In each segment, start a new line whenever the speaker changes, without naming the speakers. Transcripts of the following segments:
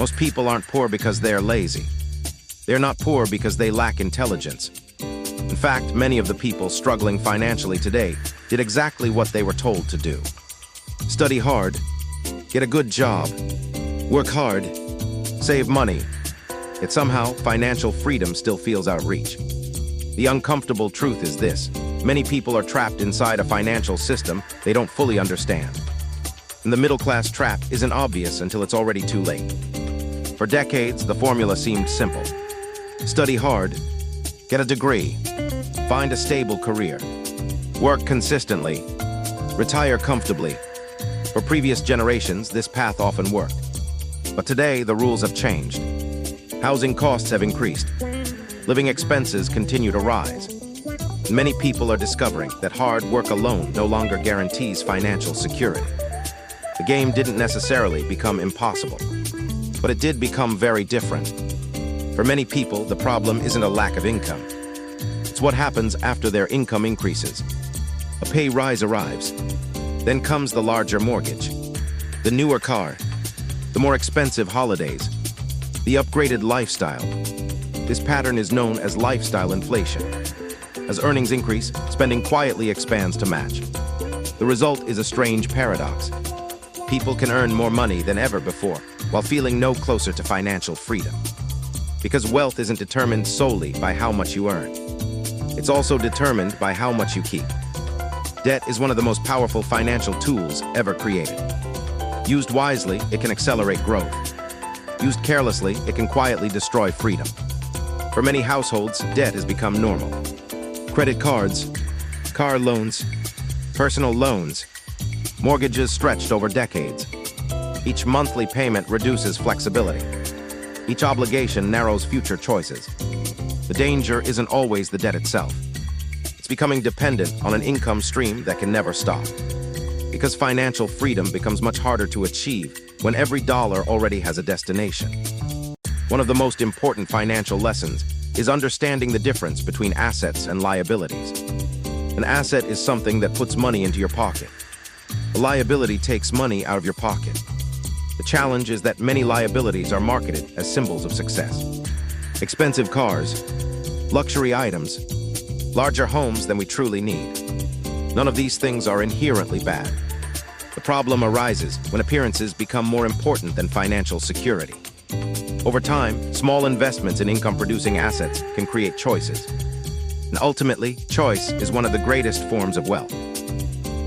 Most people aren't poor because they're lazy. They're not poor because they lack intelligence. In fact, many of the people struggling financially today did exactly what they were told to do. Study hard, get a good job, work hard, save money. Yet somehow, financial freedom still feels out of reach. The uncomfortable truth is this: many people are trapped inside a financial system they don't fully understand. And the middle-class trap isn't obvious until it's already too late. For decades, the formula seemed simple. Study hard, get a degree, find a stable career, work consistently, retire comfortably. For previous generations, this path often worked. But today, the rules have changed. Housing costs have increased. Living expenses continue to rise. And many people are discovering that hard work alone no longer guarantees financial security. The game didn't necessarily become impossible, but it did become very different. For many people, the problem isn't a lack of income. It's what happens after their income increases. A pay rise arrives. Then comes the larger mortgage, the newer car, the more expensive holidays, the upgraded lifestyle. This pattern is known as lifestyle inflation. As earnings increase, spending quietly expands to match. The result is a strange paradox. People can earn more money than ever before, while feeling no closer to financial freedom. Because wealth isn't determined solely by how much you earn. It's also determined by how much you keep. Debt is one of the most powerful financial tools ever created. Used wisely, it can accelerate growth. Used carelessly, it can quietly destroy freedom. For many households, debt has become normal. Credit cards, car loans, personal loans, mortgages stretched over decades. Each monthly payment reduces flexibility. Each obligation narrows future choices. The danger isn't always the debt itself. It's becoming dependent on an income stream that can never stop. Because financial freedom becomes much harder to achieve when every dollar already has a destination. One of the most important financial lessons is understanding the difference between assets and liabilities. An asset is something that puts money into your pocket. A liability takes money out of your pocket. The challenge is that many liabilities are marketed as symbols of success. Expensive cars, luxury items, larger homes than we truly need. None of these things are inherently bad. The problem arises when appearances become more important than financial security. Over time, small investments in income-producing assets can create choices. And ultimately, choice is one of the greatest forms of wealth.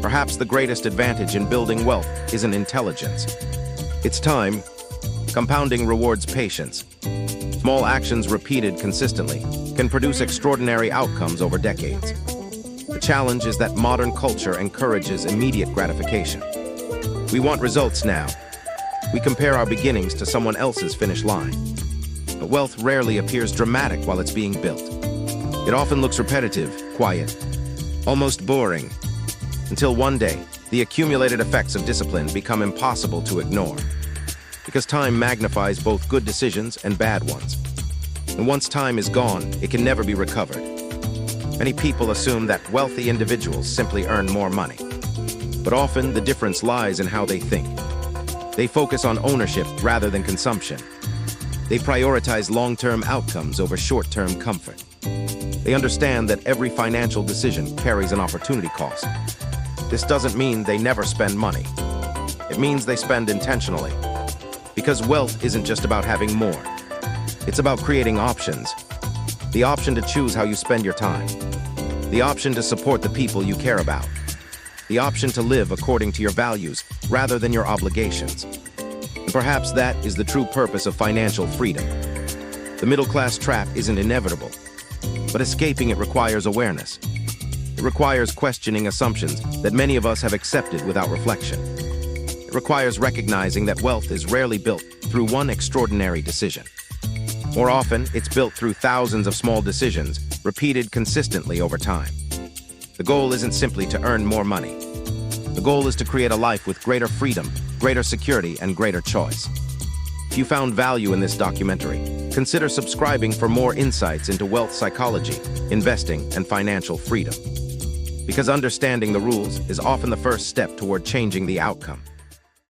Perhaps the greatest advantage in building wealth isn't intelligence. It's time. Compounding rewards patience. Small actions repeated consistently can produce extraordinary outcomes over decades. The challenge is that modern culture encourages immediate gratification. We want results now. We compare our beginnings to someone else's finish line. But wealth rarely appears dramatic while it's being built. It often looks repetitive, quiet, almost boring, until one day, the accumulated effects of discipline become impossible to ignore. Because time magnifies both good decisions and bad ones. And once time is gone, it can never be recovered. Many people assume that wealthy individuals simply earn more money. But often, the difference lies in how they think. They focus on ownership rather than consumption. They prioritize long-term outcomes over short-term comfort. They understand that every financial decision carries an opportunity cost. This doesn't mean they never spend money. It means they spend intentionally. Because wealth isn't just about having more. It's about creating options. The option to choose how you spend your time. The option to support the people you care about. The option to live according to your values rather than your obligations. And perhaps that is the true purpose of financial freedom. The middle-class trap isn't inevitable, but escaping it requires awareness. It requires questioning assumptions that many of us have accepted without reflection. It requires recognizing that wealth is rarely built through one extraordinary decision. More often, it's built through thousands of small decisions, repeated consistently over time. The goal isn't simply to earn more money. The goal is to create a life with greater freedom, greater security, and greater choice. If you found value in this documentary, consider subscribing for more insights into wealth psychology, investing, and financial freedom. Because understanding the rules is often the first step toward changing the outcome.